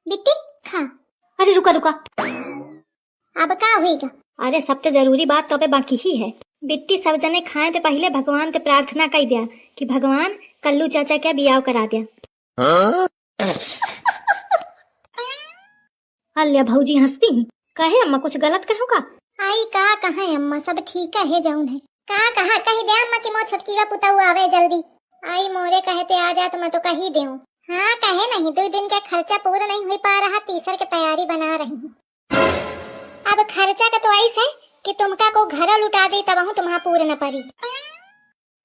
बिट्टी खा। अरे रुका रुका, अब का होएगा? अरे सब तो जरूरी बात तो पे बाकी ही है। बिट्टी सब जने खाए तो पहले भगवान से प्रार्थना कर दिया कि भगवान कल्लू चाचा क्या बियाह करा दिया। अल्या भौजी हंसती हैं। कहे अम्मा कुछ गलत कहो का? आई का कहा है अम्मा, सब ठीक है जाऊन है। का कहा कही दे अम्मा की मोर छटकी का पुता हुआ आवे जल्दी। आई मोरे कहते आ जा तो मैं तो कही दे। हाँ कहे नहीं, 2 दिन का खर्चा पूरा नहीं हो पा रहा, तीसर की तैयारी बना रही हूँ। अब खर्चा का तो ऐसा है कि तुमका को घर लुटा दे तब हूँ तुम्हारा पूरा न पड़ी।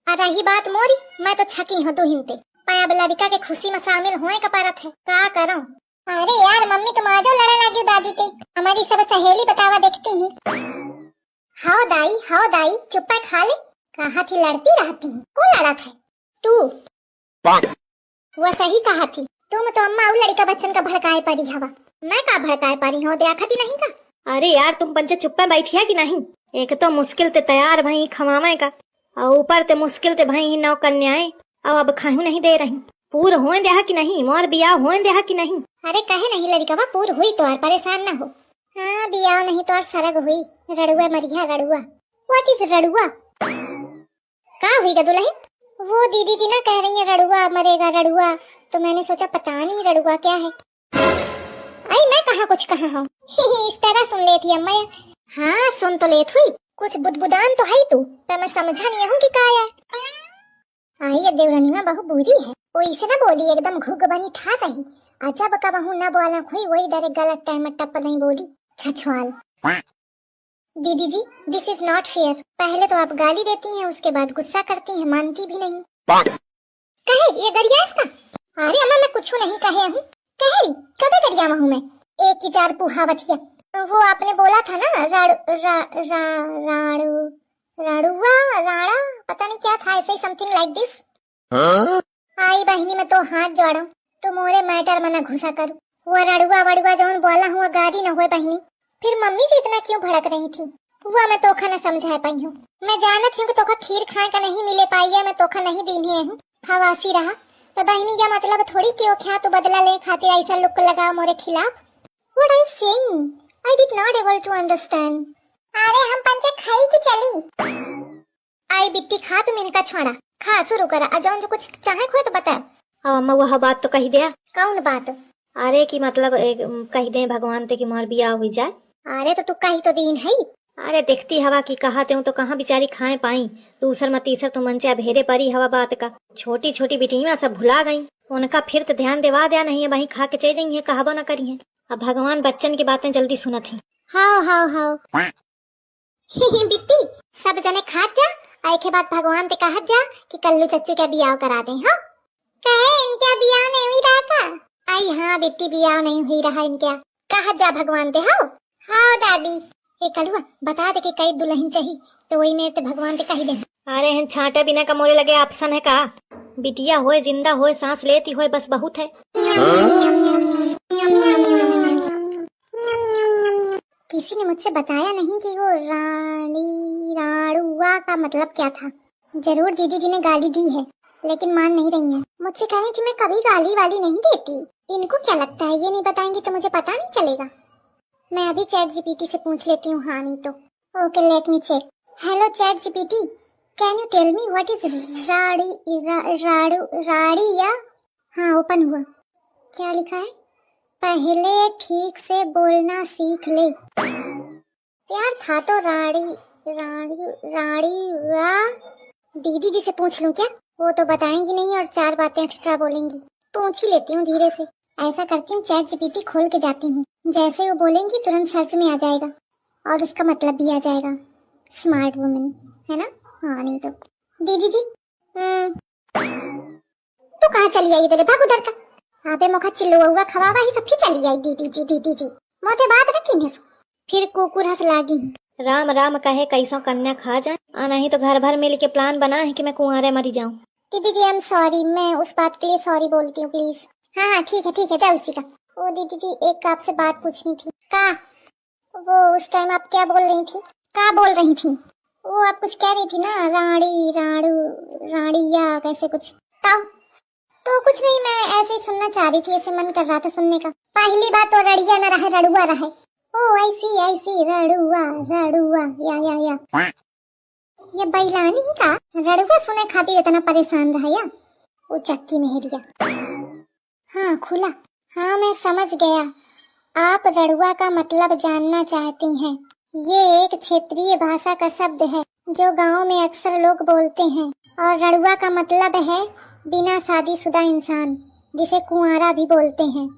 रही बात मोरी, मैं तो छकी हूँ तू हिंते पाया लड़का के खुशी में शामिल होए का पारत है। का करूं? अरे यार मम्मी तुम आज लड़ने लगी दादी पे, हमारी सब सहेली बतावा देखती हूँ। हाओ दाई चुप खा ले। कहा थी लड़ती रहती हूँ, कौन लड़ा था? तू। वो सही कहा थी, तुम तो अम्मा और लड़का बच्चन का भड़काए पड़ी हवा। मैं का भड़काए पड़ी हूँ, देखा भी नहीं का? अरे यार तुम पंचे चुप में बैठिया कि नहीं? एक तो मुश्किल ते तैयार भई खमावे का, और ऊपर ते मुश्किल ते भई नौ कन्याएं, अब खाहू नहीं दे रही। पूर होए देहा कि नहीं? मोर बियाह होए देहा कि नहीं? अरे कहे नहीं लड़का पूर हुई तो और परेशान न हो। हाँ बियाह नहीं तो और सरग हुई। रड़ुआ मरिया रड़ुआ। व्हाट इज रड़ुआ? का हुईगा दुल्हन? वो दीदी जी ना कह रही है रड़ुआ मरेगा रड़ुआ, तो मैंने सोचा पता नहीं रड़ुआ क्या है। आई मैं कहाँ कुछ कहा हूँ। इस तरह सुन लेती अम्मा। हाँ सुन तो लेत हुई, कुछ बुदबुदान तो है तू, पर मैं समझा नहीं हूँ कि का है। आई देवरानी में बहु बुरी है, वो इसे ना बोली एकदम घुग बनी ठा रही। अजब का बहु न बोला हुई, वही दर गलत टाइम टप नहीं बोली। छछवाल। दीदी जी दिस इज नॉट फेयर। पहले तो आप गाली देती हैं, उसके बाद गुस्सा करती हैं, मानती भी नहीं। कहे ये गरिया इसका? अरे अम्मा मैं कुछ नहीं कहे हूँ। कह रही कभी गरिया हूँ मैं? एक की 4 पुहावतिया। वो आपने बोला था ना राड़ुआ राड़ा पता नहीं क्या था, ऐसे समथिंग लाइक दिस। आई बहनी में तो हाथ जोड़ो, तो मोरे मैटर में न घुसा करो। वो रड़ुआ वड़ुआ जो बोला हुआ गाड़ी न हुए बहनी। फिर मम्मी जी इतना क्यों भड़क रही थी? हुआ मैं तोखा न समझा पाई हूँ। मैं जानत हूँ कि तोखा खीर खाए का नहीं मिले पाई है, मैं तोखा नहीं दीनी हूँ, खवासी रहा। तो बहनी यह मतलब थोड़ी क्यों क्या तू बदला ले खातिर ऐसा लुक लगा मोरे खिलाफ। What are you saying? I did not able to understand. अरे हम पंचे खाई की चली। आई बिट्टी खा तुम इनका छोड़ा, खा शुरू करा। अजौन जो कुछ चाहे खोए तो बता। अम्मा वह बात तो कही दिया। कौन बात? अरे की मतलब कही दे भगवान ते कि मोर बियाह हुई जाए। अरे तो तू कही तो दीन है। अरे देखती हवा की कहाते हूँ तो कहाँ बेचारी खाए पाई। दूसर में तीसर तो मन चाहे भेरे परी हवा बात का। छोटी छोटी बिटियां सब भुला गई, उनका फिर तो ध्यान देवा दिया नहीं है, वही खा के चल जाई है, कहाबो न करी है। अब भगवान बच्चन की बातें जल्दी सुनत है। हाओ बिट्टी सब जने खा जा, आई के बाद भगवान ते कहत जा कि कल्लू चच्चू का बियाह करा दे। हाँ कहे इनका बियाह नहीं हुई रहा था। आई हाँ बिट्टी बियाह नहीं हुई रहा इनका, कहत जा भगवान ते। हाँ दादी ए कलुआ बता दे कि कई दुल्हन चाहिए, तो वही मेरे ते भगवान ते कही दे। अरे हैं छांटे बिना का मोरे लगे ऑप्शन है का? बिटिया होए जिंदा होए सांस लेती होए बस बहुत है। किसी ने मुझसे बताया नहीं कि वो राड़ुआ का मतलब क्या था। जरूर दीदी जी ने गाली दी है, लेकिन मान नहीं रही है। मुझसे कह रही थी मैं कभी गाली वाली नहीं देती। इनको क्या लगता है ये नहीं बताएंगी तो मुझे पता नहीं चलेगा। मैं अभी चैट जीपीटी से पूछ लेती हूँ। हाँ नहीं तो okay let me check. Hello ChatGPT, can you tell me what is राड़िया? हाँ ओपन हुआ। क्या लिखा है? पहले ठीक से बोलना सीख ले। यार था तो राड़िया। दीदी जी से पूछ लूं क्या? वो तो बताएंगी नहीं और 4 बातें एक्स्ट्रा बोलेंगी। पूछ ही लेती हूँ धीरे से। ऐसा करती हूँ चैट जीपीटी खोल के जाती हूँ, जैसे वो बोलेंगी तुरंत सर्च में आ जाएगा और उसका मतलब भी आ जाएगा। स्मार्ट वुमेन है ना? हाँ नहीं तो दीदी जी तो कहाँ चली आई? तेरे भाग उधर का। अबे मुखा चिल्लुआ हुआ खवावा ही सबकी चली आई। दीदी जी मोटे बात रखी ने फिर कुकुर हंस लागी। राम राम कहे कैसो कन्या खा जाए, नहीं तो घर भर मिल के प्लान बना है कि मैं कुंवारे मरी जाऊं। दीदी जी आई एम सॉरी, मैं उस बात के लिए सॉरी बोलती हूँ प्लीज। हाँ ठीक है चल उसी का। ओ दीदी जी एक आपसे बात पूछनी थी। का? वो उस टाइम आप क्या बोल रही थी? का बोल रही थी? वो आप कुछ कह रही थी ना, राड़िया कैसे कुछ। तो कुछ नहीं, मैं ऐसे ही सुनना चाह रही थी, ऐसे मन कर रहा था सुनने का। पहली बात तो रड़िया न रहे, रड़ुआ रहे। ओ ऐसी रड़ुआ रड़ुआ या ये बैलानी ही का रड़ुआ सुने खातिर इतना परेशान रहा या। वो चक्की में हिरिया। हाँ खुला। हाँ मैं समझ गया, आप रड़ुआ का मतलब जानना चाहती हैं। ये एक क्षेत्रीय भाषा का शब्द है जो गांव में अक्सर लोग बोलते हैं, और रड़ुआ का मतलब है बिना शादीशुदा इंसान, जिसे कुंवारा भी बोलते हैं।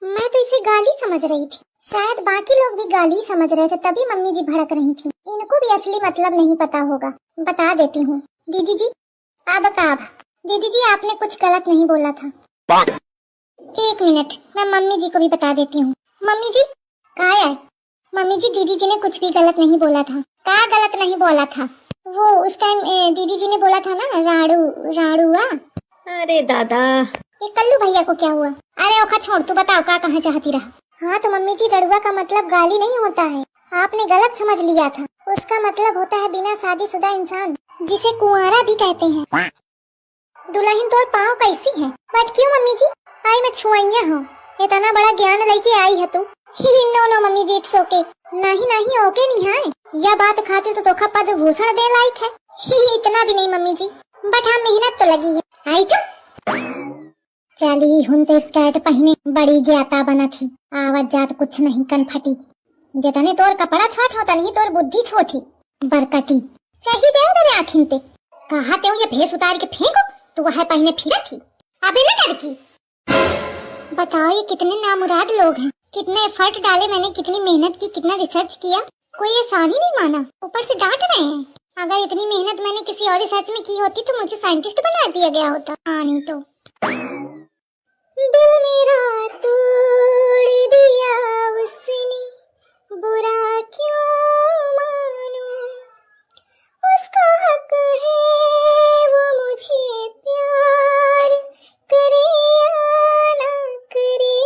मैं तो इसे गाली समझ रही थी, शायद बाकी लोग भी गाली समझ रहे थे, तभी मम्मी जी भड़क रही थी। इनको भी असली मतलब नहीं पता होगा, बता देती हूँ। दीदी जी दीदी जी आपने कुछ गलत नहीं बोला था। 1 मिनट, मैं मम्मी जी को भी बता देती हूँ। मम्मी जी कहाँ है? मम्मी जी दीदी जी ने कुछ भी गलत नहीं बोला था। क्या गलत नहीं बोला था? वो उस टाइम दीदी जी ने बोला था ना राड़ुआ। अरे दादा, ये कल्लू भैया को क्या हुआ? अरे ओखा छोड़, तू बताओ क्या कहाँ चाहती रहा? हाँ तो मम्मी जी रड़ुआ का मतलब गाली नहीं होता है, आपने गलत समझ लिया था। उसका मतलब होता है बिना शादीशुदा इंसान, जिसे कुंवारा भी कहते हैं। दुल्हन तो पाँव कैसी है? बट क्यों मम्मी जी? आई मैं छुआइया हूँ, इतना बड़ा ज्ञान लेके आई है तू। No mummy ji it's okay. नहीं ओके नहीं है, यह बात खाते तो धोखा पद भूषण दे लायक है। इतना भी नहीं मम्मी जी, बट हाँ मेहनत तो लगी है। आई चुप। चली हुन तो स्कर्ट पहने बड़ी ज्ञाता बना थी, आवाज जात कुछ नहीं कन फटी। जितने तोर कपड़ा छोट होता नहीं तोर बुद्धि छोटी बरकटी। चाहिए दे तेरे आखिन पे कहा ते ये भेस उतार के फेंको, तू वह पहने फिरा थी। अबे ना डर की। बताओ ये कितने नामुराद लोग हैं, कितने एफर्ट डाले मैंने, कितनी मेहनत की, कितना रिसर्च किया, कोई एहसान ही नहीं माना, ऊपर से डांट रहे हैं। अगर इतनी मेहनत मैंने किसी और रिसर्च में की होती तो मुझे साइंटिस्ट बना दिया गया होता। हाँ नहीं तो। दिल मेरा तोड़ दिया उसने, बुरा क्यों मानूं, उसका हक है वो मुझे प्यार करे या ना करे।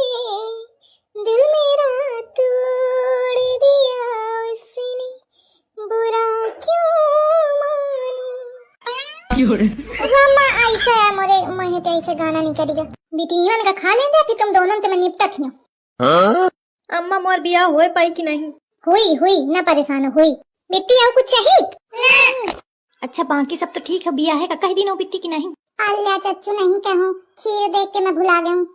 दिल मेरा तोड़ दिया उसने, बुरा क्यों मानूं। हाँ ऐसा है मोरे महे तो ऐसे गाना नहीं करेगा। बिटियन का खा लेंगे फिर तुम दोनों ते में निपटा थी। अम्मा मोर बियाह होए पाई कि नहीं? हुई ना परेशान हो हुई। बिट्टी और कुछ चाहिए? नहीं। अच्छा बाकी सब तो ठीक है, बियाह है का कह दिन बिट्टी की नहीं? अल्लाह चच्चू नहीं कहूँ, खीर देख के मैं भुला गया हूँ।